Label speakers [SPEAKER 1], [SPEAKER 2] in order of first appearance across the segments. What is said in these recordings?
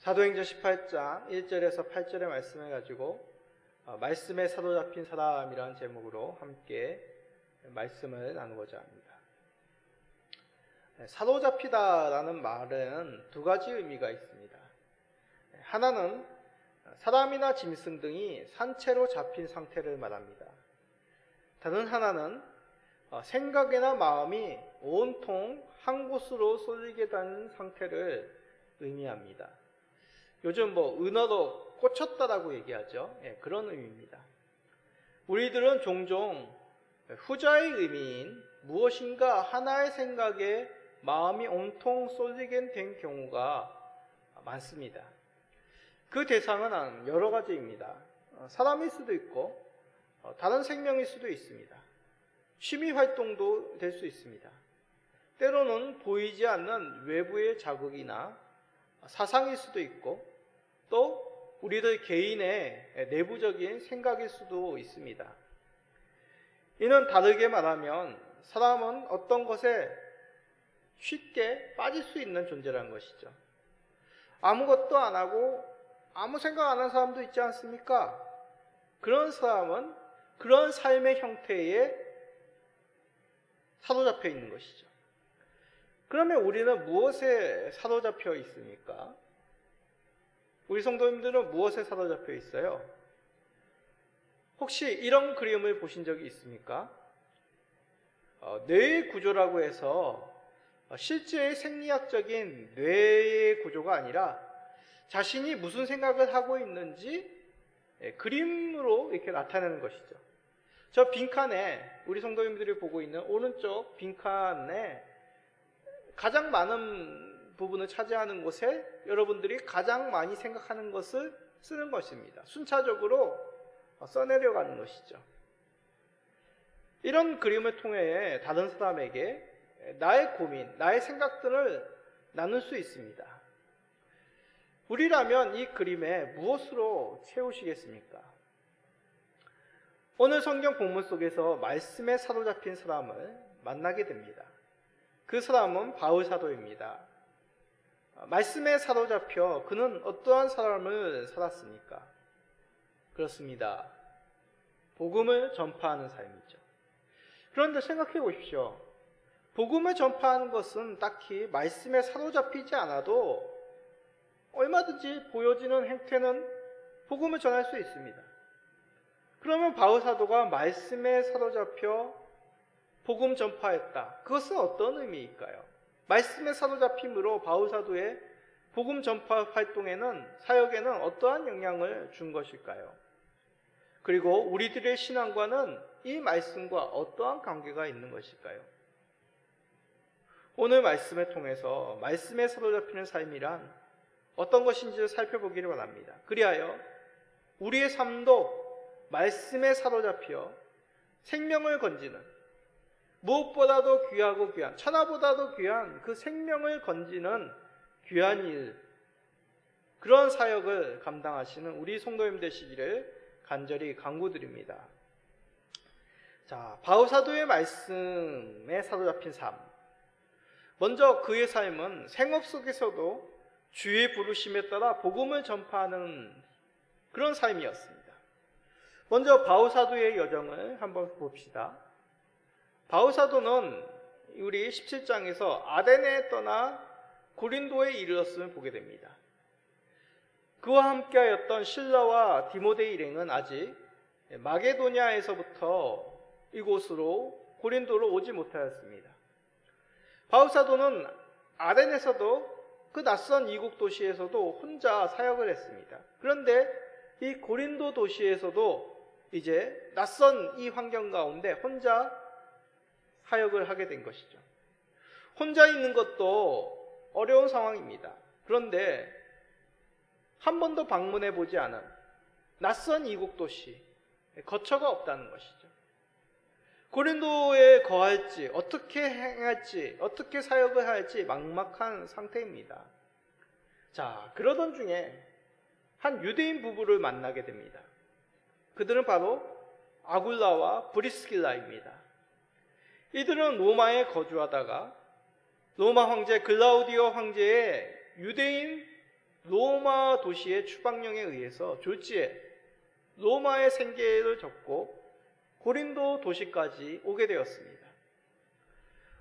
[SPEAKER 1] 사도행전 18장 1절에서 8절의 말씀을 가지고 말씀에 사로잡힌 사람이라는 제목으로 함께 말씀을 나누고자 합니다. 사로잡히다라는 말은 두 가지 의미가 있습니다. 하나는 사람이나 짐승 등이 산채로 잡힌 상태를 말합니다. 다른 하나는 생각이나 마음이 온통 한 곳으로 쏠리게 된 상태를 의미합니다. 요즘 은어로 꽂혔다라고 얘기하죠. 그런 의미입니다. 우리들은 종종 후자의 의미인 무엇인가 하나의 생각에 마음이 온통 쏠리게 된 경우가 많습니다. 그 대상은 여러 가지입니다. 사람일 수도 있고 다른 생명일 수도 있습니다. 취미 활동도 될 수 있습니다. 때로는 보이지 않는 외부의 자극이나 사상일 수도 있고 또 우리들 개인의 내부적인 생각일 수도 있습니다. 이는 다르게 말하면 사람은 어떤 것에 쉽게 빠질 수 있는 존재라는 것이죠. 아무것도 안 하고 아무 생각 안 하는 사람도 있지 않습니까? 그런 사람은 그런 삶의 형태에 사로잡혀 있는 것이죠. 그러면 우리는 무엇에 사로잡혀 있습니까? 우리 성도님들은 무엇에 사로잡혀 있어요? 혹시 이런 그림을 보신 적이 있습니까? 뇌의 구조라고 해서 실제 생리학적인 뇌의 구조가 아니라 자신이 무슨 생각을 하고 있는지 그림으로 이렇게 나타내는 것이죠. 저 빈칸에 우리 성도님들이 보고 있는 오른쪽 빈칸에 가장 많은 부분을 차지하는 곳에 여러분들이 가장 많이 생각하는 것을 쓰는 것입니다. 순차적으로 써내려가는 것이죠. 이런 그림을 통해 다른 사람에게 나의 고민, 나의 생각들을 나눌 수 있습니다. 우리라면 이 그림에 무엇으로 채우시겠습니까? 오늘 성경 본문 속에서 말씀에 사로잡힌 사람을 만나게 됩니다. 그 사람은 바울 사도입니다. 말씀에 사로잡혀 그는 어떠한 삶을 살았습니까? 그렇습니다. 복음을 전파하는 삶이죠. 그런데 생각해 보십시오. 복음을 전파하는 것은 딱히 말씀에 사로잡히지 않아도 얼마든지 보여지는 행태는 복음을 전할 수 있습니다. 그러면 바울 사도가 말씀에 사로잡혀 복음 전파했다. 그것은 어떤 의미일까요? 말씀에 사로잡힘으로 바울 사도의 복음 전파 활동에는, 사역에는 어떠한 영향을 준 것일까요? 그리고 우리들의 신앙과는 이 말씀과 어떠한 관계가 있는 것일까요? 오늘 말씀을 통해서 말씀에 사로잡히는 삶이란 어떤 것인지를 살펴보기를 바랍니다. 그리하여 우리의 삶도 말씀에 사로잡혀 생명을 건지는, 무엇보다도 귀하고 귀한, 천하보다도 귀한 그 생명을 건지는 귀한 일, 그런 사역을 감당하시는 우리 성도님 되시기를 간절히 간구드립니다. 자, 바울 사도의 말씀에 사로잡힌 삶. 먼저 그의 삶은 생업 속에서도 주의 부르심에 따라 복음을 전파하는 그런 삶이었습니다. 먼저 바울 사도의 여정을 한번 봅시다. 바울 사도는 우리 17장에서 아데네에 떠나 고린도에 이르렀음을 보게 됩니다. 그와 함께하였던 실라와 디모데 일행은 아직 마게도냐에서부터 이곳으로 고린도로 오지 못하였습니다. 바울 사도는 아덴에서도 그 낯선 이국 도시에서도 혼자 사역을 했습니다. 그런데 이 고린도 도시에서도 이제 낯선 이 환경 가운데 혼자 사역을 하게 된 것이죠. 혼자 있는 것도 어려운 상황입니다. 그런데 한 번도 방문해 보지 않은 낯선 이국 도시, 거처가 없다는 것이죠. 고린도에 거할지, 어떻게 행할지, 어떻게 사역을 할지 막막한 상태입니다. 자, 그러던 중에 한 유대인 부부를 만나게 됩니다. 그들은 바로 아굴라와 브리스길라입니다. 이들은 로마에 거주하다가 로마 황제 글라우디오 황제의 유대인 로마 도시의 추방령에 의해서 졸지에 로마의 생계를 접고 고린도 도시까지 오게 되었습니다.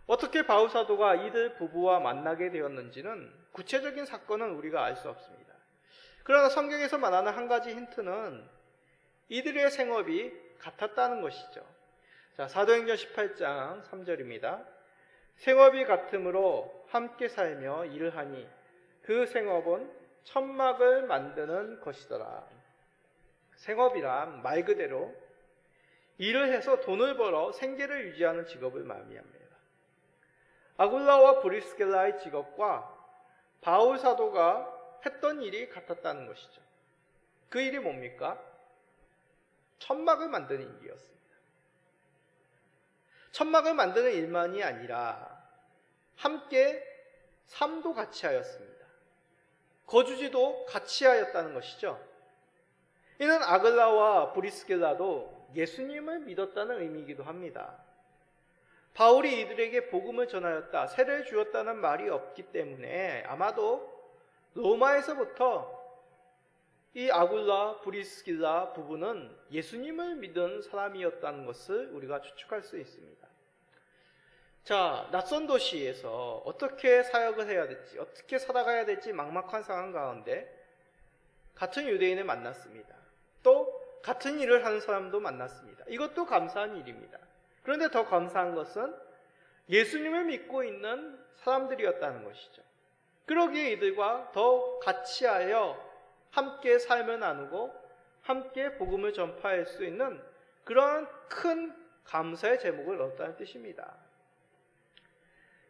[SPEAKER 1] 어떻게 바울 사도가 이들 부부와 만나게 되었는지는 구체적인 사건은 우리가 알 수 없습니다. 그러나 성경에서 말하는 한 가지 힌트는 이들의 생업이 같았다는 것이죠. 자, 사도행전 18장 3절입니다. 생업이 같으므로 함께 살며 일을 하니 그 생업은 천막을 만드는 것이더라. 생업이란 말 그대로 일을 해서 돈을 벌어 생계를 유지하는 직업을 말미암니다. 아굴라와 브리스길라의 직업과 바울 사도가 했던 일이 같았다는 것이죠. 그 일이 뭡니까? 천막을 만드는 일이었습니다. 천막을 만드는 일만이 아니라 함께 삶도 같이 하였습니다. 거주지도 같이 하였다는 것이죠. 이는 아글라와 브리스길라도 예수님을 믿었다는 의미이기도 합니다. 바울이 이들에게 복음을 전하였다, 세례를 주었다는 말이 없기 때문에 아마도 로마에서부터 이 아굴라, 브리스길라 부부는 예수님을 믿은 사람이었다는 것을 우리가 추측할 수 있습니다. 자, 낯선 도시에서 어떻게 사역을 해야 될지, 어떻게 살아가야 될지 막막한 상황 가운데 같은 유대인을 만났습니다. 또 같은 일을 하는 사람도 만났습니다. 이것도 감사한 일입니다. 그런데 더 감사한 것은 예수님을 믿고 있는 사람들이었다는 것이죠. 그러기에 이들과 더 같이 하여 함께 삶을 나누고 함께 복음을 전파할 수 있는 그러한 큰 감사의 제목을 얻었다는 뜻입니다.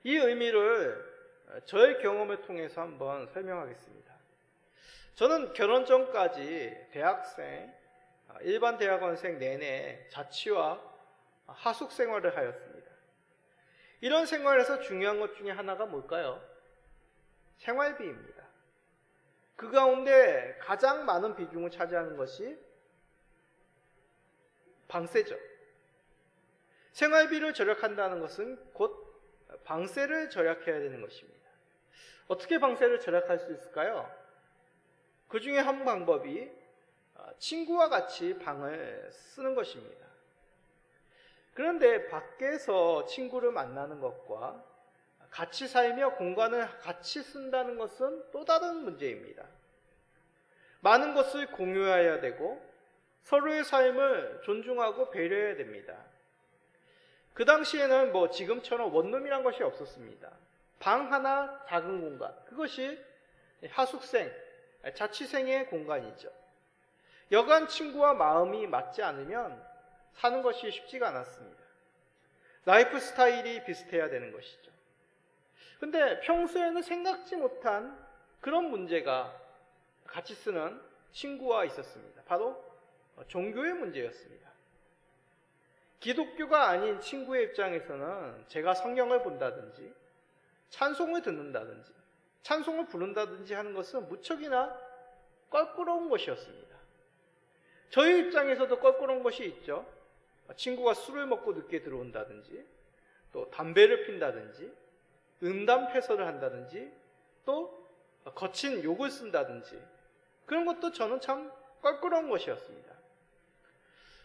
[SPEAKER 1] 이 의미를 저의 경험을 통해서 한번 설명하겠습니다. 저는 결혼 전까지 대학생, 일반 대학원생 내내 자취와 하숙 생활을 하였습니다. 이런 생활에서 중요한 것 중에 하나가 뭘까요? 생활비입니다. 그 가운데 가장 많은 비중을 차지하는 것이 방세죠. 생활비를 절약한다는 것은 곧 방세를 절약해야 되는 것입니다. 어떻게 방세를 절약할 수 있을까요? 그 중에 한 방법이 친구와 같이 방을 쓰는 것입니다. 그런데 밖에서 친구를 만나는 것과 같이 살며 공간을 같이 쓴다는 것은 또 다른 문제입니다. 많은 것을 공유해야 되고 서로의 삶을 존중하고 배려해야 됩니다. 그 당시에는 지금처럼 원룸이란 것이 없었습니다. 방 하나 작은 공간, 그것이 하숙생, 자취생의 공간이죠. 여간 친구와 마음이 맞지 않으면 사는 것이 쉽지가 않았습니다. 라이프 스타일이 비슷해야 되는 것이죠. 근데 평소에는 생각지 못한 그런 문제가 같이 쓰는 친구와 있었습니다. 바로 종교의 문제였습니다. 기독교가 아닌 친구의 입장에서는 제가 성경을 본다든지 찬송을 듣는다든지 찬송을 부른다든지 하는 것은 무척이나 껄끄러운 것이었습니다. 저희 입장에서도 껄끄러운 것이 있죠. 친구가 술을 먹고 늦게 들어온다든지 또 담배를 핀다든지 음담패설을 한다든지 또 거친 욕을 쓴다든지 그런 것도 저는 참 껄끄러운 것이었습니다.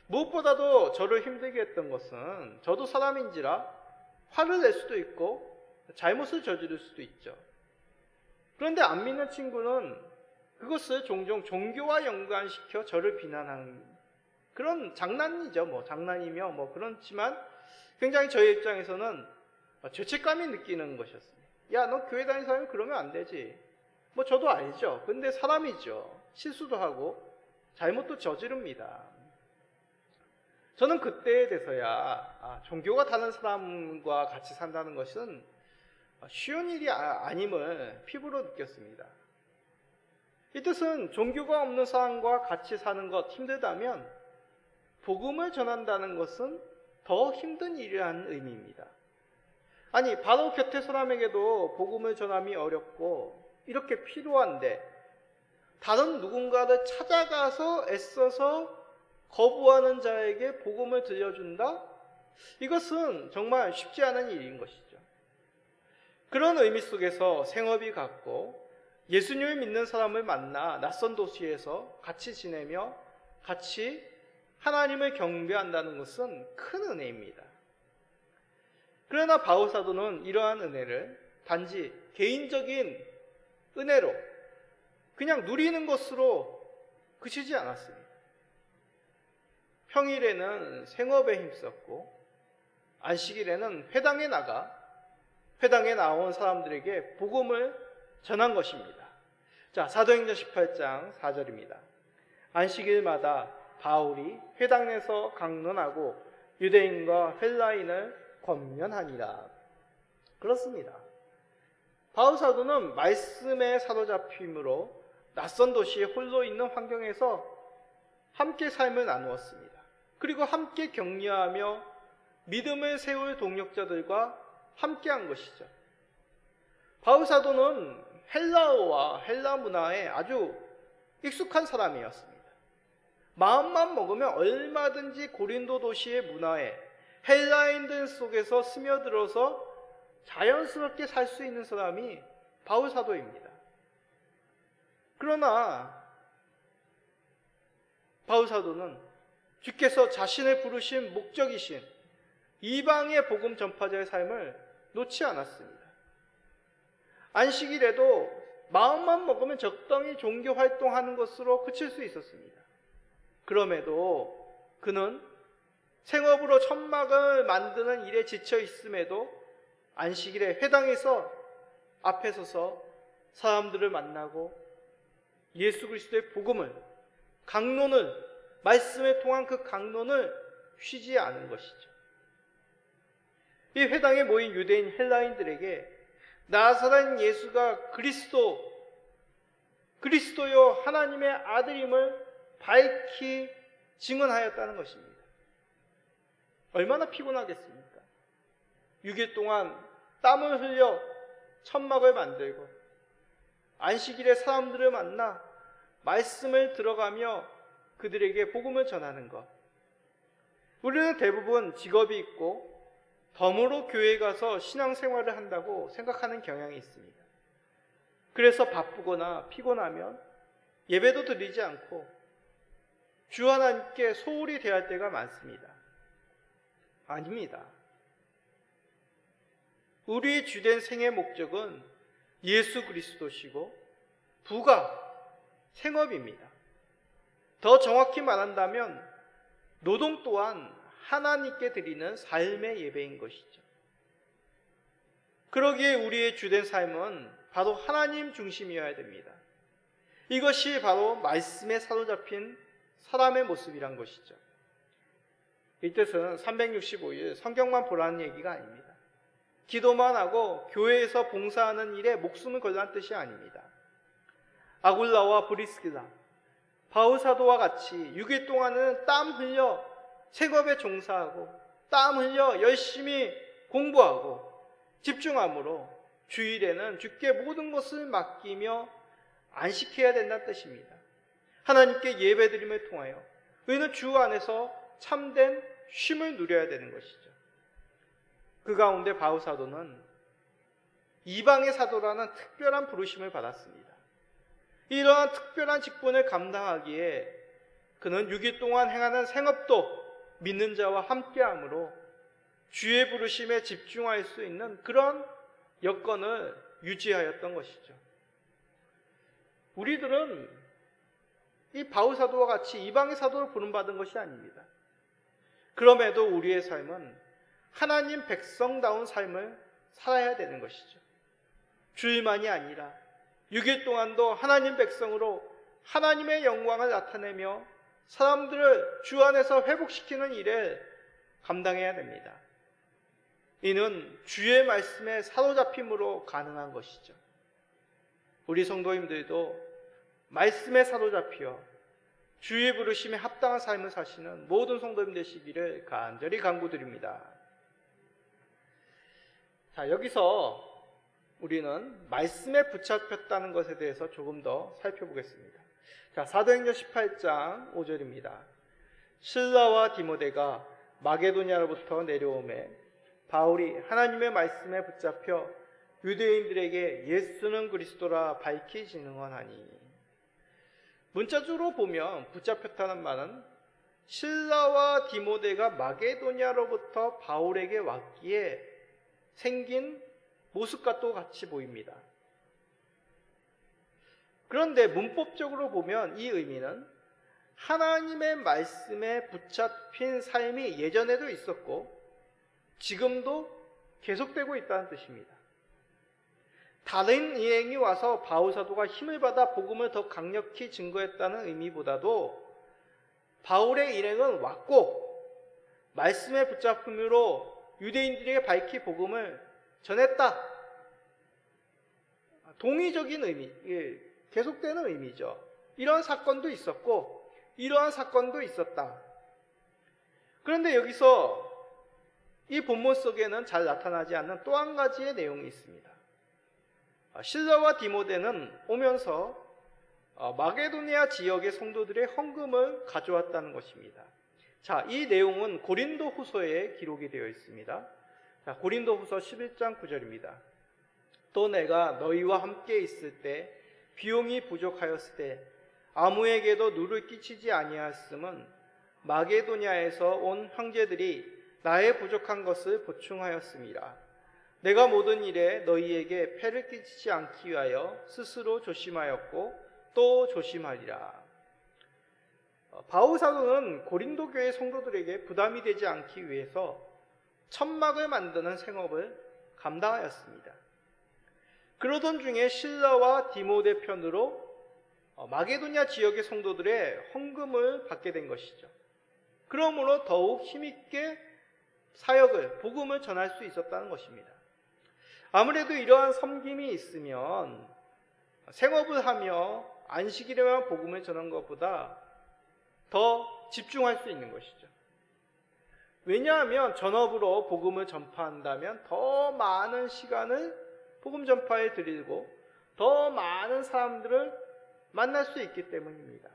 [SPEAKER 1] 무엇보다도 저를 힘들게 했던 것은 저도 사람인지라 화를 낼 수도 있고 잘못을 저지를 수도 있죠. 그런데 안 믿는 친구는 그것을 종종 종교와 연관시켜 저를 비난하는 그런 장난이죠. 장난이며 그렇지만 굉장히 저희 입장에서는 죄책감이 느끼는 것이었습니다. 야, 너 교회 다니는 사람이 그러면 안 되지. 저도 알죠. 근데 사람이죠. 실수도 하고 잘못도 저지릅니다. 저는 그때에 돼서야 종교가 다른 사람과 같이 산다는 것은 쉬운 일이 아님을 피부로 느꼈습니다. 이 뜻은 종교가 없는 사람과 같이 사는 것 힘들다면 복음을 전한다는 것은 더 힘든 일이라는 의미입니다. 아니, 바로 곁에 사람에게도 복음을 전함이 어렵고 이렇게 필요한데 다른 누군가를 찾아가서 애써서 거부하는 자에게 복음을 들려준다? 이것은 정말 쉽지 않은 일인 것이죠. 그런 의미 속에서 생업이 같고 예수님을 믿는 사람을 만나 낯선 도시에서 같이 지내며 같이 하나님을 경배한다는 것은 큰 은혜입니다. 그러나 바울 사도는 이러한 은혜를 단지 개인적인 은혜로 그냥 누리는 것으로 그치지 않았습니다. 평일에는 생업에 힘썼고 안식일에는 회당에 나가 회당에 나온 사람들에게 복음을 전한 것입니다. 자, 사도행전 18장 4절입니다. 안식일마다 바울이 회당 내서 강론하고 유대인과 헬라인을 권면하니라. 그렇습니다. 바울 사도는 말씀에 사로잡힘으로 낯선 도시에 홀로 있는 환경에서 함께 삶을 나누었습니다. 그리고 함께 격려하며 믿음을 세울 동역자들과 함께한 것이죠. 바울 사도는 헬라어와 헬라 문화에 아주 익숙한 사람이었습니다. 마음만 먹으면 얼마든지 고린도 도시의 문화에 헬라인들 속에서 스며들어서 자연스럽게 살 수 있는 사람이 바울 사도입니다. 그러나 바울 사도는 주께서 자신을 부르신 목적이신 이방의 복음 전파자의 삶을 놓지 않았습니다. 안식일에도 마음만 먹으면 적당히 종교 활동하는 것으로 그칠 수 있었습니다. 그럼에도 그는 생업으로 천막을 만드는 일에 지쳐 있음에도 안식일에 회당에서 앞에 서서 사람들을 만나고 예수 그리스도의 복음을, 강론을, 말씀에 통한 그 강론을 쉬지 않은 것이죠. 이 회당에 모인 유대인 헬라인들에게 나사렛 예수가 그리스도요 하나님의 아들임을 밝히 증언하였다는 것입니다. 얼마나 피곤하겠습니까? 6일 동안 땀을 흘려 천막을 만들고 안식일에 사람들을 만나 말씀을 들어가며 그들에게 복음을 전하는 것. 우리는 대부분 직업이 있고 덤으로 교회에 가서 신앙생활을 한다고 생각하는 경향이 있습니다. 그래서 바쁘거나 피곤하면 예배도 드리지 않고 주 하나님께 소홀히 대할 때가 많습니다. 아닙니다. 우리의 주된 생의 목적은 예수 그리스도시고 부가 생업입니다. 더 정확히 말한다면 노동 또한 하나님께 드리는 삶의 예배인 것이죠. 그러기에 우리의 주된 삶은 바로 하나님 중심이어야 됩니다. 이것이 바로 말씀에 사로잡힌 사람의 모습이란 것이죠. 이 뜻은 365일 성경만 보라는 얘기가 아닙니다. 기도만 하고 교회에서 봉사하는 일에 목숨을 걸라는 뜻이 아닙니다. 아굴라와 브리스길라, 바울 사도와 같이 6일 동안은 땀 흘려 생업에 종사하고 땀 흘려 열심히 공부하고 집중함으로 주일에는 주께 모든 것을 맡기며 안식해야 된다는 뜻입니다. 하나님께 예배드림을 통하여 우리는 주 안에서 참된 쉼을 누려야 되는 것이죠. 그 가운데 바울 사도는 이방의 사도라는 특별한 부르심을 받았습니다. 이러한 특별한 직분을 감당하기에 그는 6일 동안 행하는 생업도 믿는 자와 함께함으로 주의 부르심에 집중할 수 있는 그런 여건을 유지하였던 것이죠. 우리들은 이 바울 사도와 같이 이방의 사도로 부름받은 것이 아닙니다. 그럼에도 우리의 삶은 하나님 백성다운 삶을 살아야 되는 것이죠. 주일만이 아니라 6일 동안도 하나님 백성으로 하나님의 영광을 나타내며 사람들을 주 안에서 회복시키는 일을 감당해야 됩니다. 이는 주의 말씀에 사로잡힘으로 가능한 것이죠. 우리 성도님들도 말씀에 사로잡혀 주의 부르심에 합당한 삶을 사시는 모든 성도님 되시기를 간절히 간구드립니다. 자, 여기서 우리는 말씀에 붙잡혔다는 것에 대해서 조금 더 살펴보겠습니다. 자, 사도행전 18장 5절입니다. 실라와 디모데가 마게도냐로부터 내려오매 바울이 하나님의 말씀에 붙잡혀 유대인들에게 예수는 그리스도라 밝히 증언하니. 문자적으로 보면 붙잡혔다는 말은 실라와 디모데가 마게도냐로부터 바울에게 왔기에 생긴 모습과 또 같이 보입니다. 그런데 문법적으로 보면 이 의미는 하나님의 말씀에 붙잡힌 삶이 예전에도 있었고 지금도 계속되고 있다는 뜻입니다. 다른 일행이 와서 바울 사도가 힘을 받아 복음을 더 강력히 증거했다는 의미보다도 바울의 일행은 왔고 말씀에 붙잡음으로 유대인들에게 밝히 복음을 전했다. 동의적인 의미, 계속되는 의미죠. 이러한 사건도 있었고 이러한 사건도 있었다. 그런데 여기서 이 본문 속에는 잘 나타나지 않는 또 한 가지의 내용이 있습니다. 실라와 디모데는 오면서 마게도니아 지역의 성도들의 헌금을 가져왔다는 것입니다. 자, 이 내용은 고린도 후서에 기록이 되어 있습니다. 자, 고린도 후서 11장 9절입니다. 또 내가 너희와 함께 있을 때 비용이 부족하였을 때 아무에게도 누를 끼치지 아니하였음은 마게도냐에서 온 형제들이 나의 부족한 것을 보충하였음이라. 내가 모든 일에 너희에게 폐를 끼치지 않기 위하여 스스로 조심하였고 또 조심하리라. 바울 사도는 고린도 교회 성도들에게 부담이 되지 않기 위해서 천막을 만드는 생업을 감당하였습니다. 그러던 중에 실라와 디모데 편으로 마게도냐 지역의 성도들의 헌금을 받게 된 것이죠. 그러므로 더욱 힘있게 사역을, 복음을 전할 수 있었다는 것입니다. 아무래도 이러한 섬김이 있으면 생업을 하며 안식일에만 복음을 전한 것보다 더 집중할 수 있는 것이죠. 왜냐하면 전업으로 복음을 전파한다면 더 많은 시간을 복음 전파에 드리고 더 많은 사람들을 만날 수 있기 때문입니다.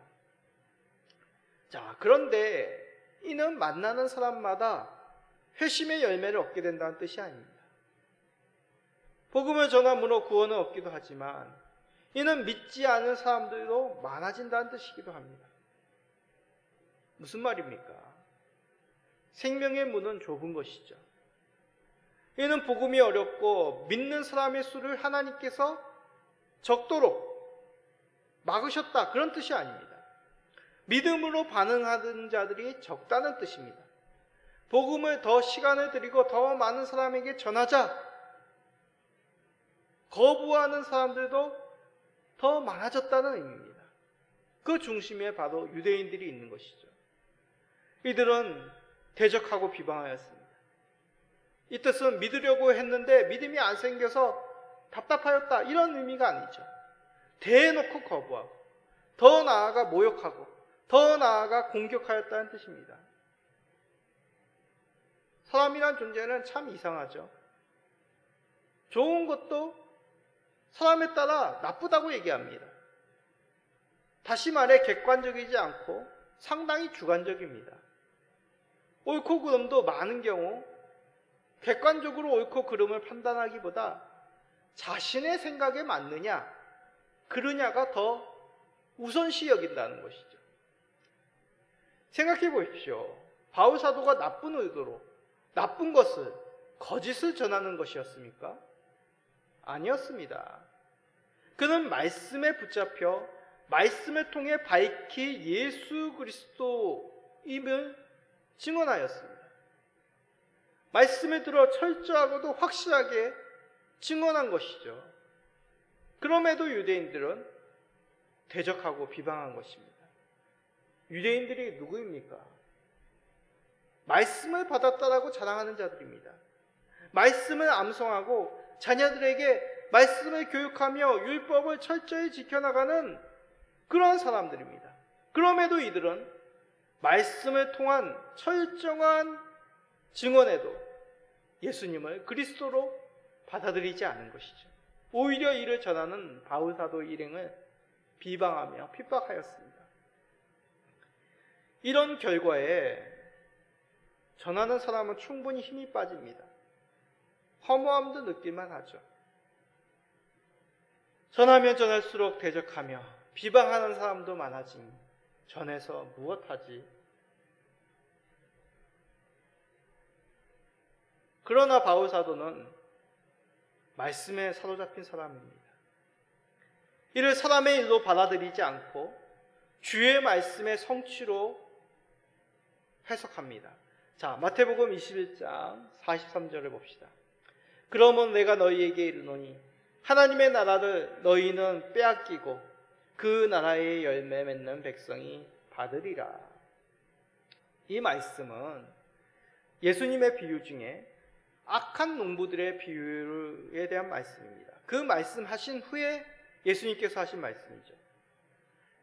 [SPEAKER 1] 자, 그런데 이는 만나는 사람마다 회심의 열매를 얻게 된다는 뜻이 아닙니다. 복음을 전함으로 구원을 얻기도 하지만 이는 믿지 않은 사람들도 많아진다는 뜻이기도 합니다. 무슨 말입니까? 생명의 문은 좁은 것이죠. 이는 복음이 어렵고 믿는 사람의 수를 하나님께서 적도록 막으셨다, 그런 뜻이 아닙니다. 믿음으로 반응하는 자들이 적다는 뜻입니다. 복음을 더 시간을 들이고 더 많은 사람에게 전하자, 거부하는 사람들도 더 많아졌다는 의미입니다. 그 중심에 바로 유대인들이 있는 것이죠. 이들은 대적하고 비방하였습니다. 이 뜻은 믿으려고 했는데 믿음이 안 생겨서 답답하였다, 이런 의미가 아니죠. 대놓고 거부하고 더 나아가 모욕하고 더 나아가 공격하였다는 뜻입니다. 사람이란 존재는 참 이상하죠. 좋은 것도 사람에 따라 나쁘다고 얘기합니다. 다시 말해 객관적이지 않고 상당히 주관적입니다. 옳고 그름도 많은 경우 객관적으로 옳고 그름을 판단하기보다 자신의 생각에 맞느냐 그러냐가 더 우선시 여긴다는 것이죠. 생각해 보십시오. 바울 사도가 나쁜 의도로 나쁜 것을, 거짓을 전하는 것이었습니까? 아니었습니다. 그는 말씀에 붙잡혀 말씀을 통해 밝히 예수 그리스도임을 증언하였습니다. 말씀을 들어 철저하고도 확실하게 증언한 것이죠. 그럼에도 유대인들은 대적하고 비방한 것입니다. 유대인들이 누구입니까? 말씀을 받았다라고 자랑하는 자들입니다. 말씀을 암송하고 자녀들에게 말씀을 교육하며 율법을 철저히 지켜나가는 그런 사람들입니다. 그럼에도 이들은 말씀을 통한 철저한 증언에도 예수님을 그리스도로 받아들이지 않은 것이죠. 오히려 이를 전하는 바울 사도 일행을 비방하며 핍박하였습니다. 이런 결과에 전하는 사람은 충분히 힘이 빠집니다. 허무함도 느낄만 하죠. 전하면 전할수록 대적하며 비방하는 사람도 많아지니 전해서 무엇하지? 그러나 바울 사도는 말씀에 사로잡힌 사람입니다. 이를 사람의 일로 받아들이지 않고 주의 말씀의 성취로 해석합니다. 자, 마태복음 21장 43절을 봅시다. 그러면 내가 너희에게 이르노니 하나님의 나라를 너희는 빼앗기고 그 나라의 열매 맺는 백성이 받으리라. 이 말씀은 예수님의 비유 중에 악한 농부들의 비유에 대한 말씀입니다. 그 말씀하신 후에 예수님께서 하신 말씀이죠.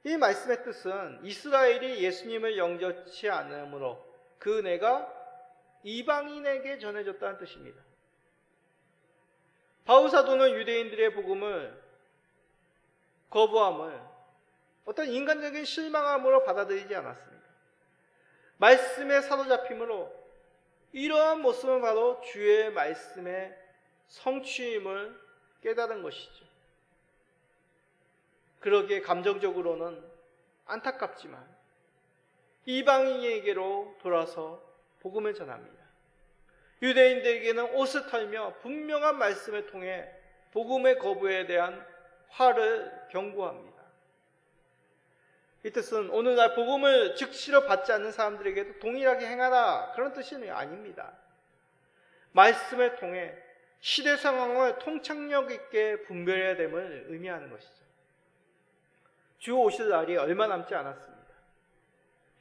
[SPEAKER 1] 이 말씀의 뜻은 이스라엘이 예수님을 영접치 않으므로 그 은혜가 이방인에게 전해졌다는 뜻입니다. 바울 사도는 유대인들의 복음을 거부함을 어떤 인간적인 실망함으로 받아들이지 않았습니다. 말씀에 사로잡힘으로 이러한 모습은 바로 주의 말씀의 성취임을 깨달은 것이죠. 그러기에 감정적으로는 안타깝지만 이방인에게로 돌아서 복음을 전합니다. 유대인들에게는 옷을 털며 분명한 말씀을 통해 복음의 거부에 대한 화를 경고합니다. 이 뜻은 오늘날 복음을 즉시로 받지 않는 사람들에게도 동일하게 행하라, 그런 뜻이 아닙니다. 말씀을 통해 시대 상황을 통찰력 있게 분별해야 됨을 의미하는 것이죠. 주 오실 날이 얼마 남지 않았습니다.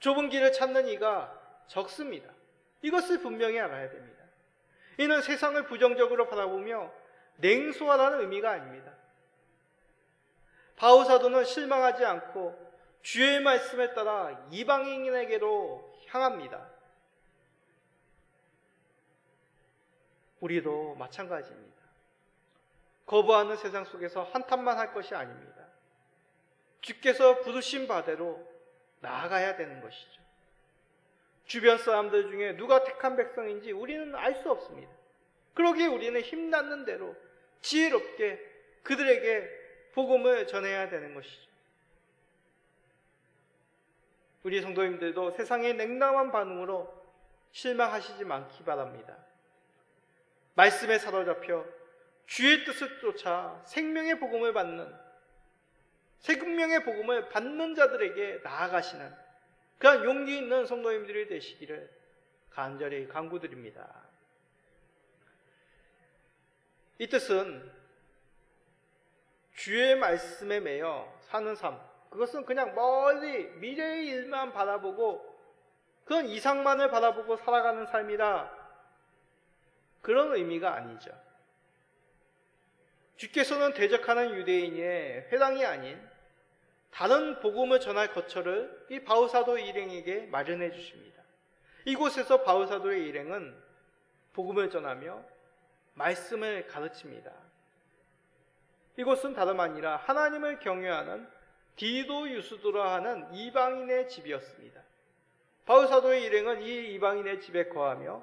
[SPEAKER 1] 좁은 길을 찾는 이가 적습니다. 이것을 분명히 알아야 됩니다. 이는 세상을 부정적으로 바라보며 냉소하라는 의미가 아닙니다. 바울 사도는 실망하지 않고 주의 말씀에 따라 이방인에게로 향합니다. 우리도 마찬가지입니다. 거부하는 세상 속에서 한탄만 할 것이 아닙니다. 주께서 부르신 바대로 나아가야 되는 것이죠. 주변 사람들 중에 누가 택한 백성인지 우리는 알 수 없습니다. 그러기에 우리는 힘닿는 대로 지혜롭게 그들에게 복음을 전해야 되는 것이죠. 우리 성도님들도 세상의 냉담한 반응으로 실망하시지 않기 바랍니다. 말씀에 사로잡혀 주의 뜻을 쫓아 생명의 복음을 받는 자들에게 나아가시는 그런 용기 있는 성도님들이 되시기를 간절히 간구드립니다. 이 뜻은 주의 말씀에 매여 사는 삶, 그것은 그냥 멀리 미래의 일만 바라보고 그런 이상만을 바라보고 살아가는 삶이라, 그런 의미가 아니죠. 주께서는 대적하는 유대인의 회당이 아닌 다른 복음을 전할 거처를 이 바울사도의 일행에게 마련해 주십니다. 이곳에서 바울사도의 일행은 복음을 전하며 말씀을 가르칩니다. 이곳은 다름 아니라 하나님을 경외하는 디도 유스도라 하는 이방인의 집이었습니다. 바울사도의 일행은 이 이방인의 집에 거하며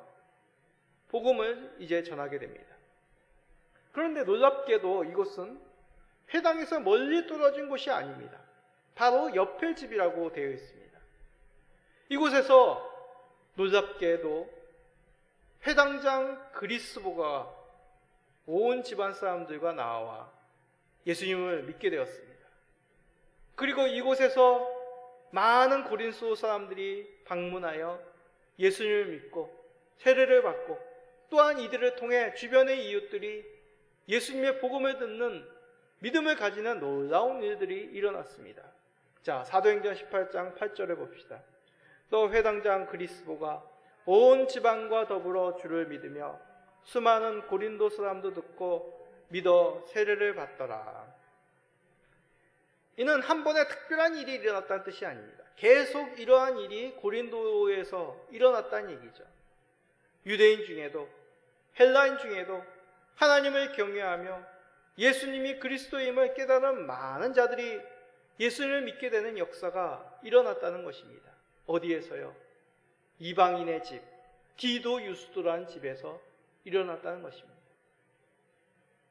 [SPEAKER 1] 복음을 이제 전하게 됩니다. 그런데 놀랍게도 이곳은 회당에서 멀리 떨어진 곳이 아닙니다. 바로 옆의 집이라고 되어 있습니다. 이곳에서 놀랍게도 회당장 그리스보가 온 집안 사람들과 나와 예수님을 믿게 되었습니다. 그리고 이곳에서 많은 고린도 사람들이 방문하여 예수님을 믿고 세례를 받고, 또한 이들을 통해 주변의 이웃들이 예수님의 복음을 듣는 믿음을 가지는 놀라운 일들이 일어났습니다. 자, 사도행전 18장 8절에 봅시다. 또 회당장 그리스보가 온 지방과 더불어 주를 믿으며 수많은 고린도 사람도 듣고 믿어 세례를 받더라. 이는 한 번에 특별한 일이 일어났다는 뜻이 아닙니다. 계속 이러한 일이 고린도에서 일어났다는 얘기죠. 유대인 중에도 헬라인 중에도 하나님을 경외하며 예수님이 그리스도임을 깨달은 많은 자들이 예수님을 믿게 되는 역사가 일어났다는 것입니다. 어디에서요? 이방인의 집, 디도 유스도라는 집에서 일어났다는 것입니다.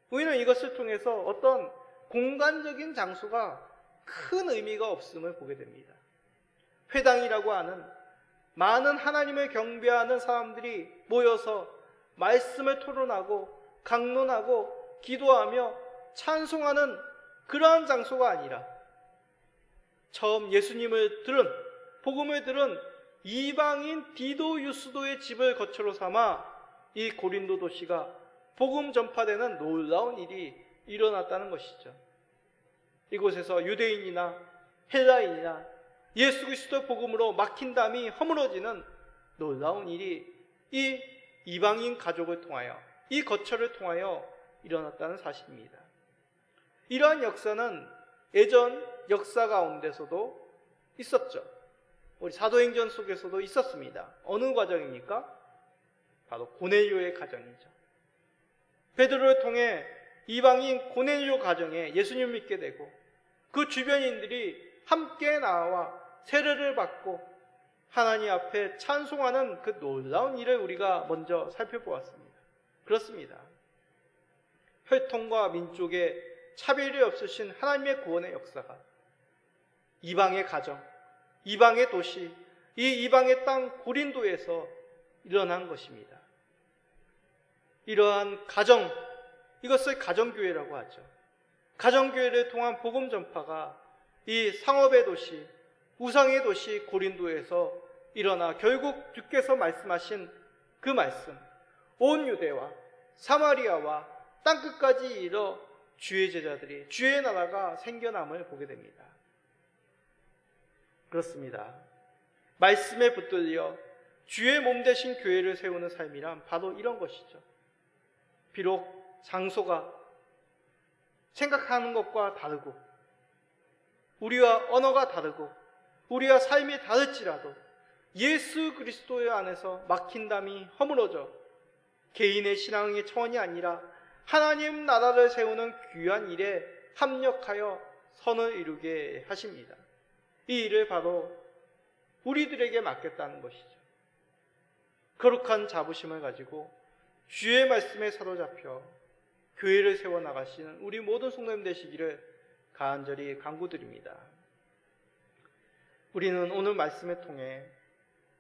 [SPEAKER 1] 우리는 이것을 통해서 어떤 공간적인 장소가 큰 의미가 없음을 보게 됩니다. 회당이라고 하는 많은 하나님을 경배하는 사람들이 모여서 말씀을 토론하고 강론하고 기도하며 찬송하는 그러한 장소가 아니라 처음 예수님을 들은, 복음을 들은 이방인 디도 유스도의 집을 거처로 삼아 이 고린도 도시가 복음 전파되는 놀라운 일이 일어났다는 것이죠. 이곳에서 유대인이나 헬라인이나 예수 그리스도 복음으로 막힌 담이 허물어지는 놀라운 일이 이 이방인 가족을 통하여, 이 거처를 통하여 일어났다는 사실입니다. 이러한 역사는 예전 역사 가운데서도 있었죠. 우리 사도행전 속에서도 있었습니다. 어느 과정입니까? 바로 고넬료의 가정이죠. 베드로를 통해 이방인 고넬료 가정에 예수님을 믿게 되고 그 주변인들이 함께 나와 세례를 받고 하나님 앞에 찬송하는 그 놀라운 일을 우리가 먼저 살펴보았습니다. 그렇습니다. 혈통과 민족의 차별이 없으신 하나님의 구원의 역사가 이방의 가정, 이방의 도시, 이 이방의 땅 고린도에서 일어난 것입니다. 이러한 가정, 이것을 가정교회라고 하죠. 가정교회를 통한 복음 전파가 이 상업의 도시, 우상의 도시 고린도에서 일어나 결국 주께서 말씀하신 그 말씀, 온 유대와 사마리아와 땅끝까지 이르러 주의 제자들이, 주의 나라가 생겨남을 보게 됩니다. 그렇습니다. 말씀에 붙들려 주의 몸 되신 교회를 세우는 삶이란 바로 이런 것이죠. 비록 장소가 생각하는 것과 다르고 우리와 언어가 다르고 우리와 삶이 다를지라도 예수 그리스도의 안에서 막힌 담이 허물어져 개인의 신앙의 차원이 아니라 하나님 나라를 세우는 귀한 일에 합력하여 선을 이루게 하십니다. 이 일을 바로 우리들에게 맡겼다는 것이죠. 거룩한 자부심을 가지고 주의 말씀에 사로잡혀 교회를 세워나가시는 우리 모든 성도님 되시기를 간절히 간구드립니다. 우리는 오늘 말씀을 통해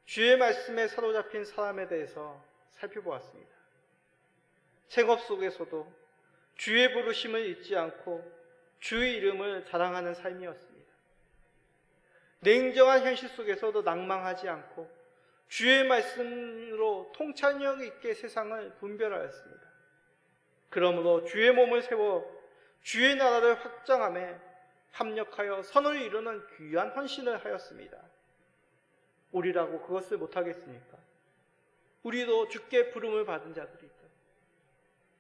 [SPEAKER 1] 주의 말씀에 사로잡힌 사람에 대해서 살펴보았습니다. 생업 속에서도 주의 부르심을 잊지 않고 주의 이름을 자랑하는 삶이었습니다. 냉정한 현실 속에서도 낭망하지 않고 주의 말씀으로 통찰력 있게 세상을 분별하였습니다. 그러므로 주의 몸을 세워 주의 나라를 확장함에 합력하여 선을 이루는 귀한 헌신을 하였습니다. 우리라고 그것을 못하겠습니까? 우리도 주께 부름을 받은 자들이 있다.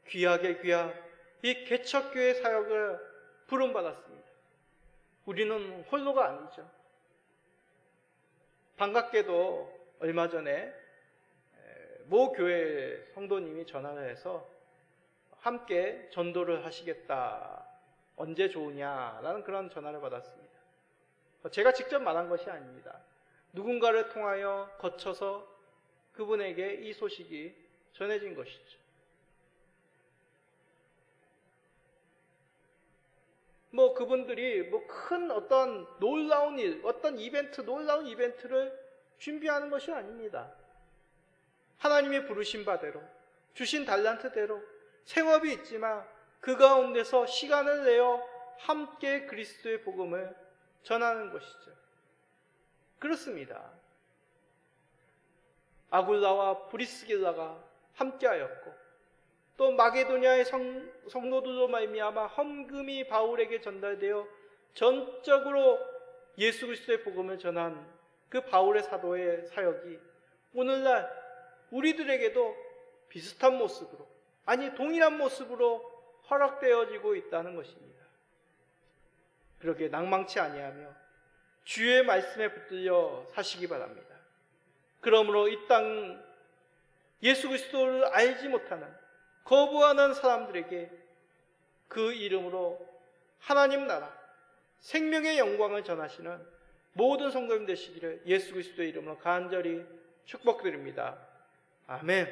[SPEAKER 1] 귀하게 귀하 이 개척교회 사역을 부름받았습니다. 우리는 홀로가 아니죠. 반갑게도 얼마 전에 모 교회 성도님이 전화를 해서 함께 전도를 하시겠다, 언제 좋으냐라는 그런 전화를 받았습니다. 제가 직접 말한 것이 아닙니다. 누군가를 통하여 거쳐서 그분에게 이 소식이 전해진 것이죠. 그분들이 큰 어떤 놀라운 일, 어떤 이벤트, 놀라운 이벤트를 준비하는 것이 아닙니다. 하나님의 부르신 바대로, 주신 달란트대로 생업이 있지만 그 가운데서 시간을 내어 함께 그리스도의 복음을 전하는 것이죠. 그렇습니다. 아굴라와 브리스길라가 함께하였고 또 마게도냐의 성도들로 말미암아 헌금이 바울에게 전달되어 전적으로 예수 그리스도의 복음을 전한 그 바울의 사도의 사역이 오늘날 우리들에게도 비슷한 모습으로, 아니 동일한 모습으로 허락되어지고 있다는 것입니다. 그렇게 낭망치 아니하며 주의 말씀에 붙들려 사시기 바랍니다. 그러므로 이 땅 예수 그리스도를 알지 못하는, 거부하는 사람들에게 그 이름으로 하나님 나라, 생명의 영광을 전하시는 모든 성도님 되시기를 예수 그리스도의 이름으로 간절히 축복드립니다. 아멘.